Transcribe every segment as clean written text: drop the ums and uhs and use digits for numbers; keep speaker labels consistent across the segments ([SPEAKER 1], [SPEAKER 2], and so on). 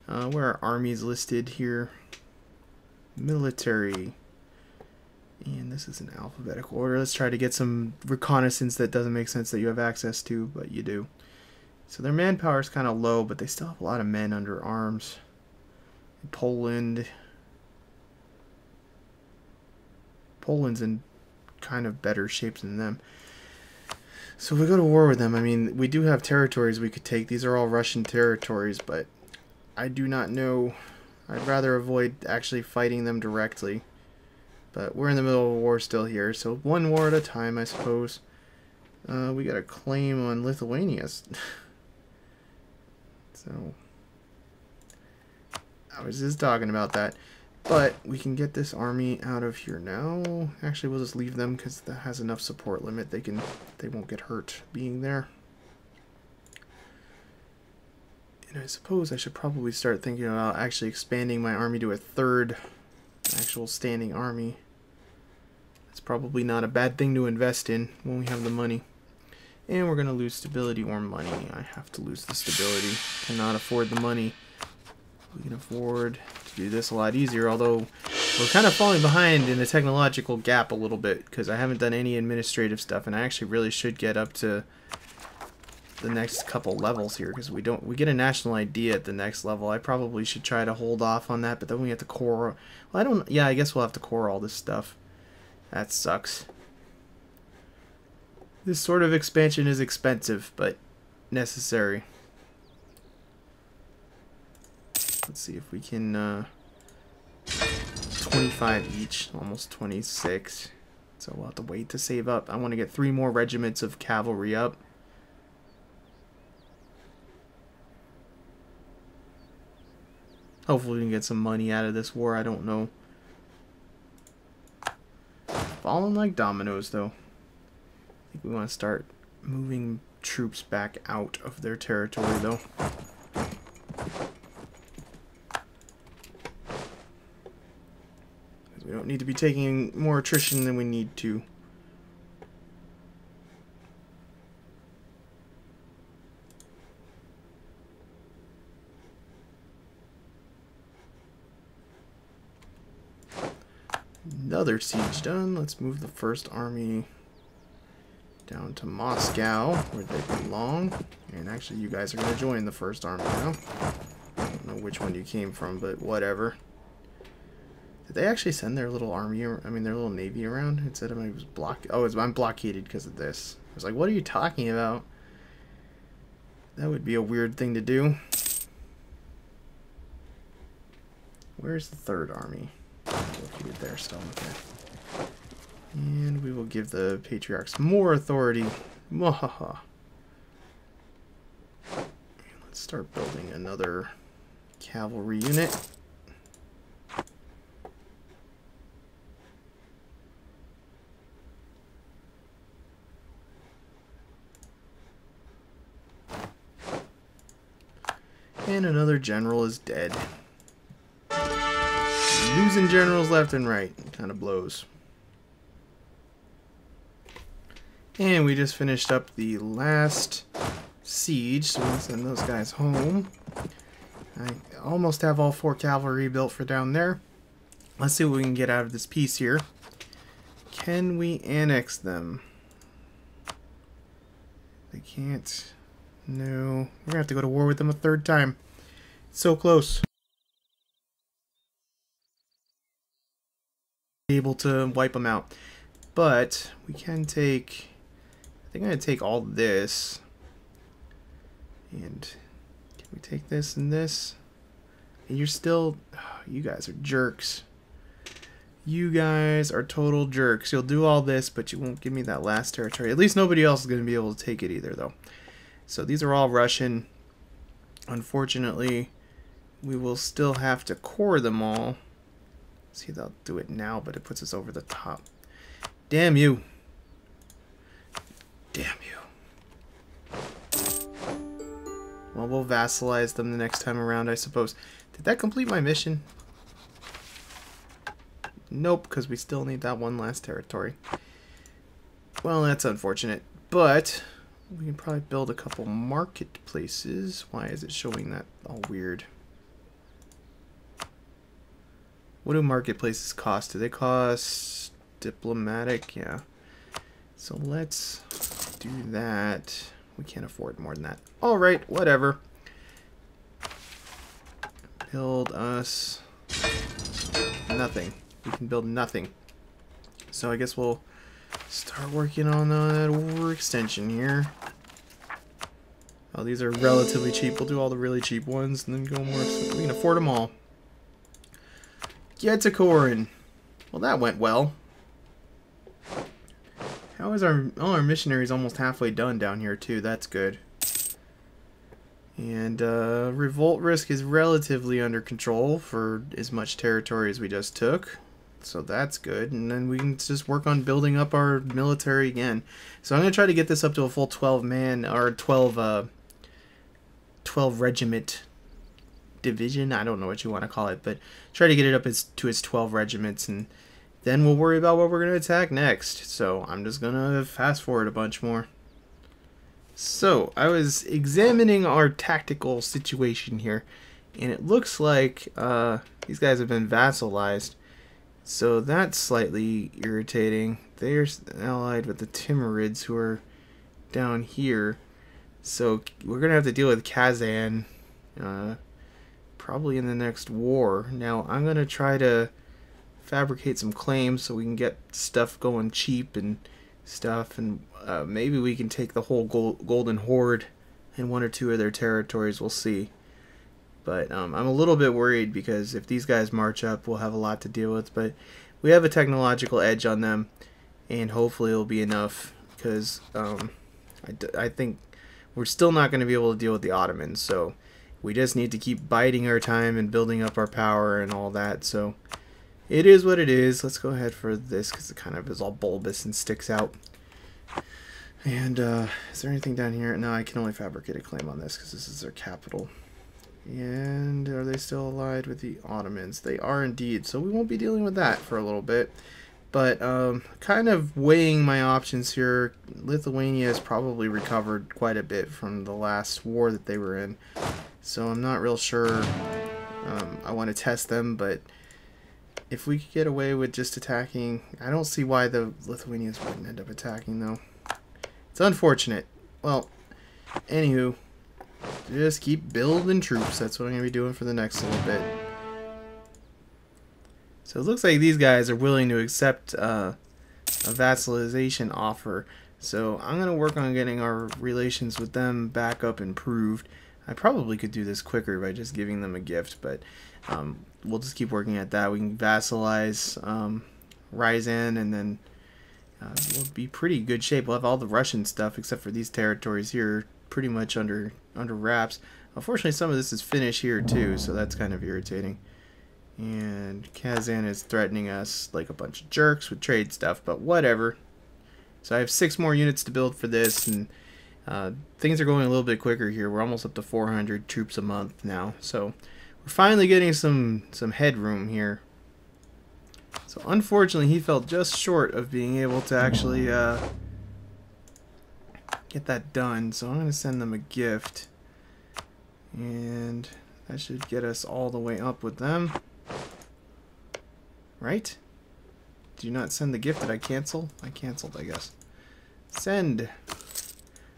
[SPEAKER 1] Where are armies listed here? Military. And this is in alphabetical order. Let's try to get some reconnaissance that doesn't make sense that you have access to, but you do. So their manpower is kind of low, but they still have a lot of men under arms. Poland's in kind of better shape than them. So if we go to war with them, I mean, we do have territories we could take. These are all Russian territories, but I do not know. I'd rather avoid actually fighting them directly. But we're in the middle of a war still here, so one war at a time, I suppose. We got a claim on Lithuania. So I was just talking about that. But we can get this army out of here now. Actually, we'll just leave them because that has enough support limit. They won't get hurt being there. And I suppose I should probably start thinking about actually expanding my army to a third actual standing army. It's probably not a bad thing to invest in when we have the money. And we're going to lose stability or money. I have to lose the stability. Cannot afford the money. We can afford to do this a lot easier, although we're kind of falling behind in the technological gap a little bit because I haven't done any administrative stuff, and I actually really should get up to the next couple levels here because we get a national ID at the next level. I probably should try to hold off on that, but then we have to core. Well, I guess we'll have to core all this stuff. That sucks. This sort of expansion is expensive, but necessary. Let's see if we can 25 each, almost 26. So we'll have to wait to save up. I want to get 3 more regiments of cavalry up. Hopefully we can get some money out of this war, I don't know. Falling like dominoes, though. I think we want to start moving troops back out of their territory, though. We don't need to be taking more attrition than we need to. Another siege done. Let's move the first army down to Moscow, where they belong. And actually, you guys are going to join the first army now. I don't know which one you came from, but whatever. Did they actually send their little army, their little navy around? It said I was I'm blockaded because of this. I was like, what are you talking about? That would be a weird thing to do. Where's the third army? Located there still, okay. And we will give the patriarchs more authority. Mwahaha. Let's start building another cavalry unit. And another general is dead. Losing generals left and right. Kind of blows. And we just finished up the last siege, so we'll send those guys home. I almost have all 4 cavalry built for down there. Let's see what we can get out of this piece here. Can we annex them? They can't. No. We're going to have to go to war with them a third time. It's so close. Able to wipe them out. But we can take... I think I'm going to take all this. And can we take this and this? And you're still... Oh, you guys are jerks. You guys are total jerks. You'll do all this, but you won't give me that last territory. At least nobody else is going to be able to take it either, though. So these are all Russian. Unfortunately, we will still have to core them all. See, they'll do it now, but it puts us over the top. Damn you. Damn you. Well, we'll vassalize them the next time around, I suppose. Did that complete my mission? Nope, because we still need that one last territory. Well, that's unfortunate, but we can probably build a couple marketplaces. Why is it showing that all weird? What do marketplaces cost? Do they cost diplomatic? Yeah. So let's do that. We can't afford more than that. Alright, whatever. Build us nothing. We can build nothing. So I guess we'll start working on that overextension here. Oh, these are relatively cheap. We'll do all the really cheap ones and then go more expensive. We can afford them all. Get to Corin. Well, that went well. How is all our missionaries almost halfway done down here too? That's good. And revolt risk is relatively under control for as much territory as we just took. So that's good. And then we can just work on building up our military again. So I'm going to try to get this up to a full 12 man or 12 regiment division. I don't know what you want to call it, but try to get it up to its 12 regiments, and then we'll worry about what we're going to attack next. So I'm just going to fast forward a bunch more. So I was examining our tactical situation here, and it looks like these guys have been vassalized. So that's slightly irritating. They're allied with the Timurids, who are down here. So we're going to have to deal with Kazan probably in the next war. Now I'm going to try to fabricate some claims so we can get stuff going cheap and stuff. And maybe we can take the whole Golden Horde in one or two of their territories. We'll see. But I'm a little bit worried because if these guys march up, we'll have a lot to deal with. But we have a technological edge on them, and hopefully it'll be enough, because I think we're still not going to be able to deal with the Ottomans. So we just need to keep biding our time and building up our power and all that. So it is what it is. Let's go ahead for this because it kind of is all bulbous and sticks out. And is there anything down here? No, I can only fabricate a claim on this because this is their capital. And are they still allied with the Ottomans? They are indeed. So we won't be dealing with that for a little bit. But kind of weighing my options here. Lithuania has probably recovered quite a bit from the last war that they were in. So I'm not real sure I want to test them. But if we could get away with just attacking, I don't see why the Lithuanians wouldn't end up attacking though. It's unfortunate. Well, anywho. Just keep building troops. That's what I'm going to be doing for the next little bit. So it looks like these guys are willing to accept a vassalization offer. So I'm going to work on getting our relations with them back up improved. I probably could do this quicker by just giving them a gift, but we'll just keep working at that. We can vassalize Ryazan, and then we'll be pretty good shape. We'll have all the Russian stuff except for these territories here pretty much under wraps. Unfortunately, some of this is Finnish here too, so that's kind of irritating. And Kazan is threatening us like a bunch of jerks with trade stuff, but whatever. So I have 6 more units to build for this, and things are going a little bit quicker here. We're almost up to 400 troops a month now, so we're finally getting some headroom here. So unfortunately, he fell just short of being able to actually get that done. So I'm going to send them a gift, and that should get us all the way up with them. Right? Did you not send the gift? Did I cancel? I canceled, I guess. Send.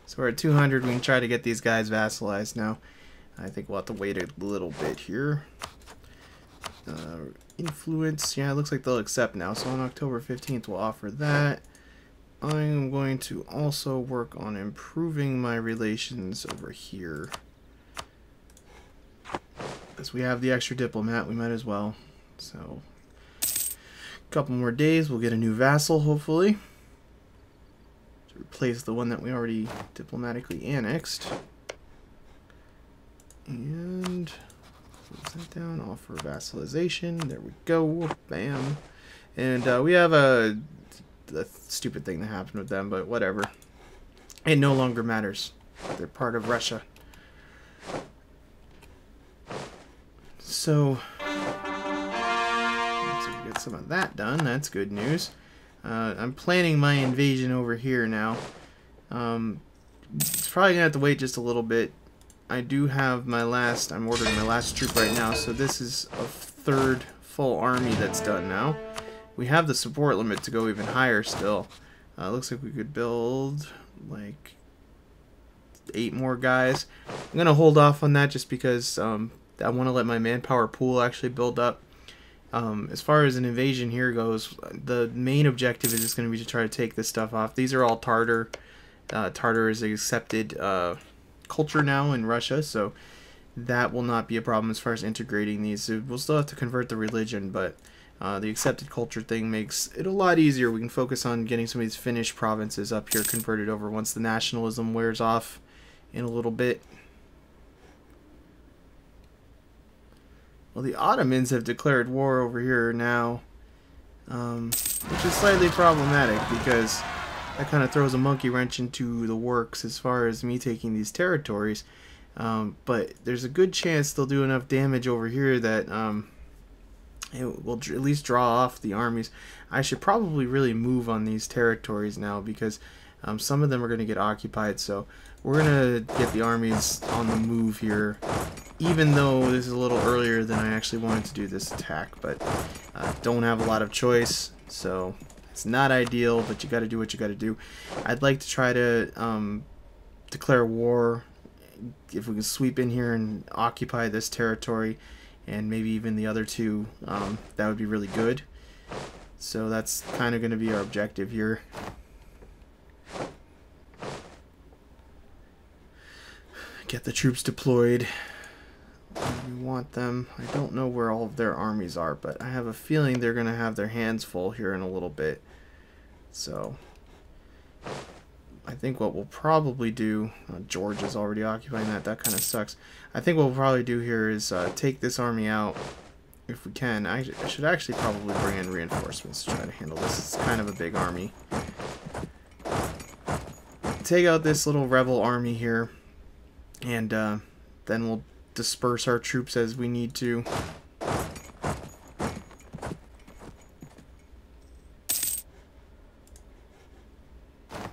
[SPEAKER 1] So we're at 200. We can try to get these guys vassalized now. I think we'll have to wait a little bit here. Influence. Yeah, it looks like they'll accept now. So on October 15th, we'll offer that. I'm going to also work on improving my relations over here. Because we have the extra diplomat, we might as well. So a couple more days, we'll get a new vassal, hopefully, to replace the one that we already diplomatically annexed. And close that down, offer vassalization. There we go, bam. And we have a stupid thing that happened with them, but whatever. It no longer matters. They're part of Russia. So let's get some of that done. That's good news. I'm planning my invasion over here now. It's probably gonna have to wait just a little bit. I do have my last, I'm ordering my last troop right now, so this is a third full army that's done now. We have the support limit to go even higher still. Looks like we could build like 8 more guys. I'm gonna hold off on that just because I want to let my manpower pool actually build up. As far as an invasion here goes, the main objective is just going to be to try to take this stuff off. These are all Tartar. Tartar is an accepted culture now in Russia, so that will not be a problem as far as integrating these. So we'll still have to convert the religion, but the accepted culture thing makes it a lot easier. We can focus on getting some of these Finnish provinces up here converted over once the nationalism wears off in a little bit. Well, the Ottomans have declared war over here now, which is slightly problematic because that kind of throws a monkey wrench into the works as far as me taking these territories. But there's a good chance they'll do enough damage over here that it will at least draw off the armies. I should probably really move on these territories now because some of them are going to get occupied. So we're going to get the armies on the move here, even though this is a little earlier than I actually wanted to do this attack. But don't have a lot of choice, so it's not ideal, but you got to do what you got to do. I'd like to try to declare war. If we can sweep in here and occupy this territory and maybe even the other two, that would be really good. So that's kind of going to be our objective here. Get the troops deployed. We want them. I don't know where all of their armies are, but I have a feeling they're going to have their hands full here in a little bit. So I think what we'll probably do, George is already occupying that, that kind of sucks. I think what we'll probably do here is take this army out if we can. I should actually probably bring in reinforcements to try to handle this. It's kind of a big army. Take out this little rebel army here, and then we'll disperse our troops as we need to.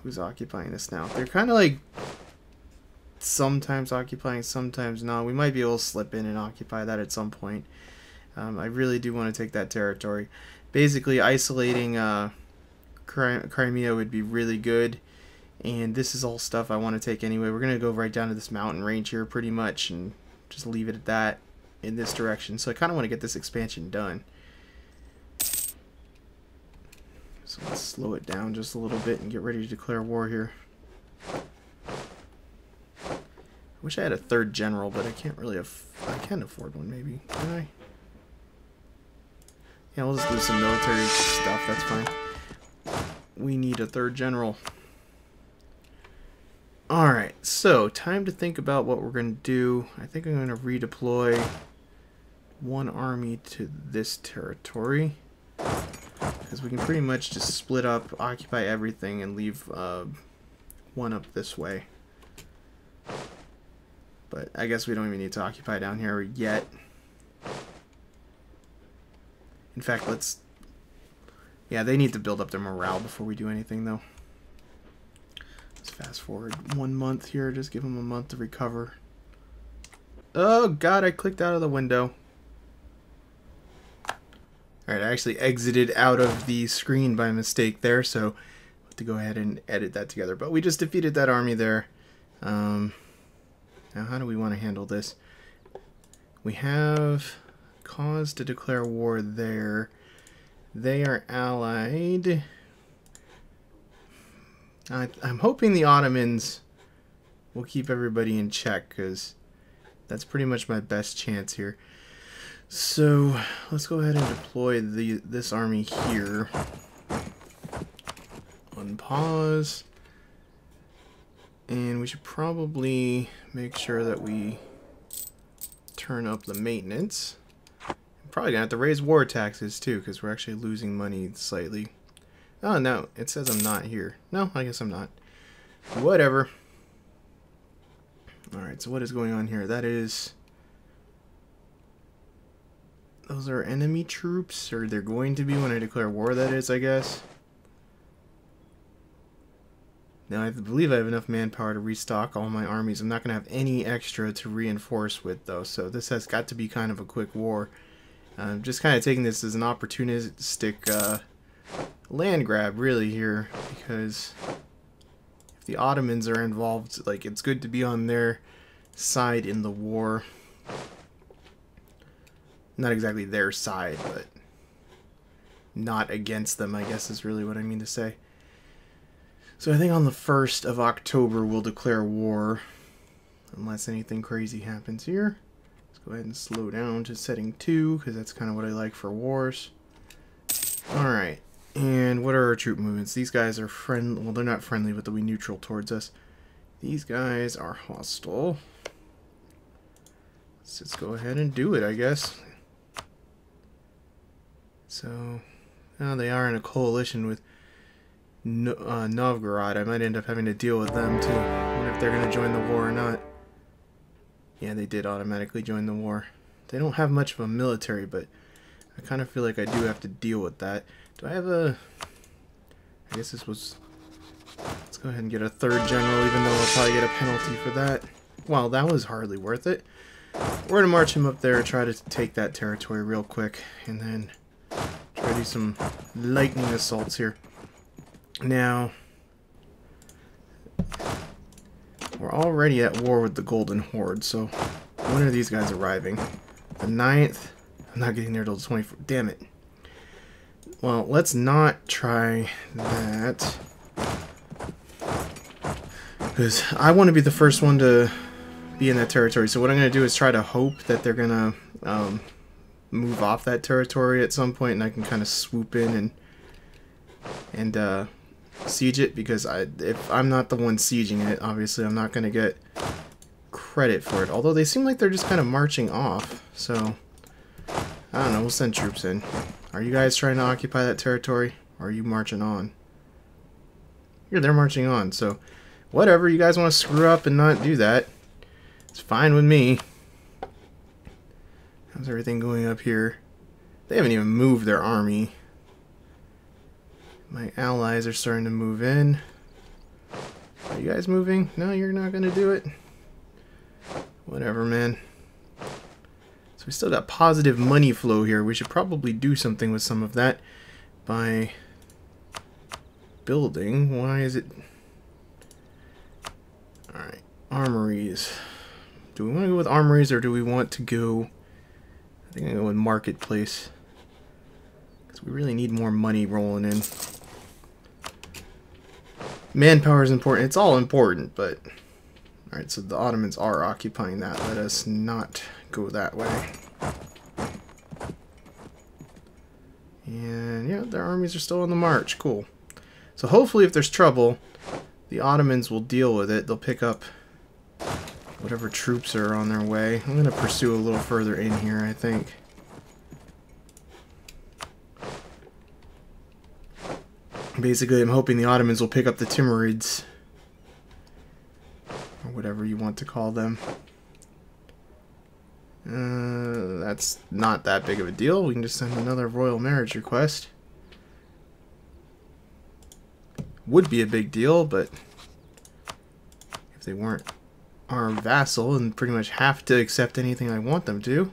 [SPEAKER 1] Who's occupying this now? They're kind of like sometimes occupying, sometimes not. We might be able to slip in and occupy that at some point. I really do want to take that territory. Basically, isolating Crimea would be really good. And this is all stuff I want to take anyway. We're going to go right down to this mountain range here pretty much and just leave it at that in this direction. So I kind of want to get this expansion done. So let's slow it down just a little bit and get ready to declare war here. I wish I had a third general, but I can't really I can afford one maybe. Can I? Yeah, we'll just do some military stuff. That's fine. We need a third general. Alright, so time to think about what we're going to do. I think I'm going to redeploy one army to this territory, because we can pretty much just split up, occupy everything, and leave one up this way. But I guess we don't even need to occupy down here yet. In fact, let's... Yeah, they need to build up their morale before we do anything, though. Let's fast forward 1 month here. Just give them a month to recover. Oh, God, I clicked out of the window. Alright, I actually exited out of the screen by mistake there, so I'll have to go ahead and edit that together. But we just defeated that army there. Now, how do we want to handle this? We have cause to declare war there. They are allied. I'm hoping the Ottomans will keep everybody in check, because that's pretty much my best chance here. So let's go ahead and deploy this army here. Unpause. And we should probably make sure that we turn up the maintenance. I'm probably gonna have to raise war taxes too, because we're actually losing money slightly. Oh no, it says I'm not here. No, I guess I'm not. Whatever. Alright, so what is going on here? That is... Those are enemy troops, or they're going to be when I declare war, that is, I guess. Now, I believe I have enough manpower to restock all my armies. I'm not going to have any extra to reinforce with, though, so this has got to be kind of a quick war. I'm just kind of taking this as an opportunistic land grab, really, here, because if the Ottomans are involved, like, it's good to be on their side in the war. Not exactly their side, but not against them, I guess is really what I mean to say. So I think on the 1st of October we'll declare war, unless anything crazy happens here. Let's go ahead and slow down to setting 2, because that's kind of what I like for wars. Alright, and what are our troop movements? These guys are friendly. Well, they're not friendly, but they'll be neutral towards us. These guys are hostile. Let's just go ahead and do it, I guess. So, now they are in a coalition with Novgorod. I might end up having to deal with them too. I wonder if they're going to join the war or not. Yeah, they did automatically join the war. They don't have much of a military, but I kind of feel like I do have to deal with that. Do I have a... I guess this was... Let's go ahead and get a 3rd general, even though I'll probably get a penalty for that. Well, that was hardly worth it. We're going to march him up there and try to take that territory real quick, and then try to do some lightning assaults here. Now, we're already at war with the Golden Horde, so when are these guys arriving? The 9th? I'm not getting there till the 24th. Damn it. Well, let's not try that, because I want to be the first one to be in that territory. So what I'm going to do is try to hope that they're going to move off that territory at some point, and I can kind of swoop in and siege it, because if I'm not the one sieging it, obviously I'm not going to get credit for it. Although they seem like they're just kind of marching off, so I don't know, we'll send troops in. Are you guys trying to occupy that territory, or are you marching on? Yeah, they're marching on, so whatever, you guys want to screw up and not do that, it's fine with me. How's everything going up here? They haven't even moved their army. My allies are starting to move in. Are you guys moving? No, you're not going to do it? Whatever, man. So we still got positive money flow here. We should probably do something with some of that by building. Why is it... Alright, armories. Do we want to go with armories, or do we want to go... I think I'm going to go with marketplace, because we really need more money rolling in. Manpower is important. It's all important, but... Alright, so the Ottomans are occupying that. Let us not go that way. And yeah, their armies are still on the march. Cool. So hopefully if there's trouble, the Ottomans will deal with it. They'll pick up whatever troops are on their way. I'm going to pursue a little further in here, I think. Basically, I'm hoping the Ottomans will pick up the Timurids, or whatever you want to call them. That's not that big of a deal. We can just send another royal marriage request. Would be a big deal, but if they weren't our vassal and pretty much have to accept anything I want them to.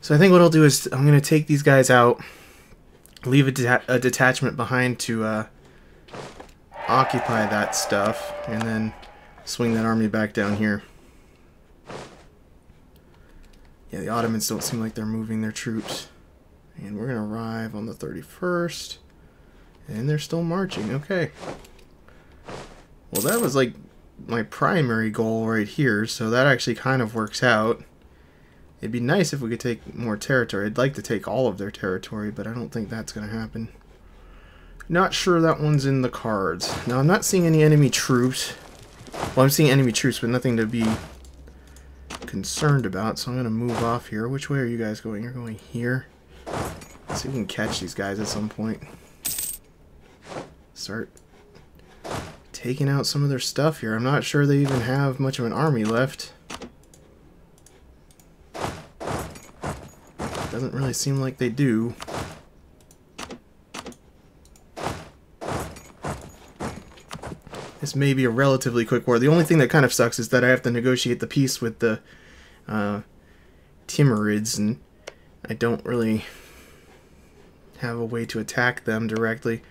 [SPEAKER 1] So I think what I'll do is I'm going to take these guys out, leave a detachment behind to occupy that stuff, and then swing that army back down here. Yeah, the Ottomans don't seem like they're moving their troops. And we're going to arrive on the 31st. And they're still marching. Okay. Well, that was like my primary goal right here, so that actually kind of works out. It'd be nice if we could take more territory. I'd like to take all of their territory, but I don't think that's going to happen. Not sure that one's in the cards. Now, I'm not seeing any enemy troops. Well, I'm seeing enemy troops, but nothing to be concerned about, so I'm going to move off here. Which way are you guys going? You're going here. Let's see if we can catch these guys at some point. Start taking out some of their stuff here. I'm not sure they even have much of an army left. Doesn't really seem like they do. This may be a relatively quick war. The only thing that kind of sucks is that I have to negotiate the peace with the Timurids, and I don't really have a way to attack them directly.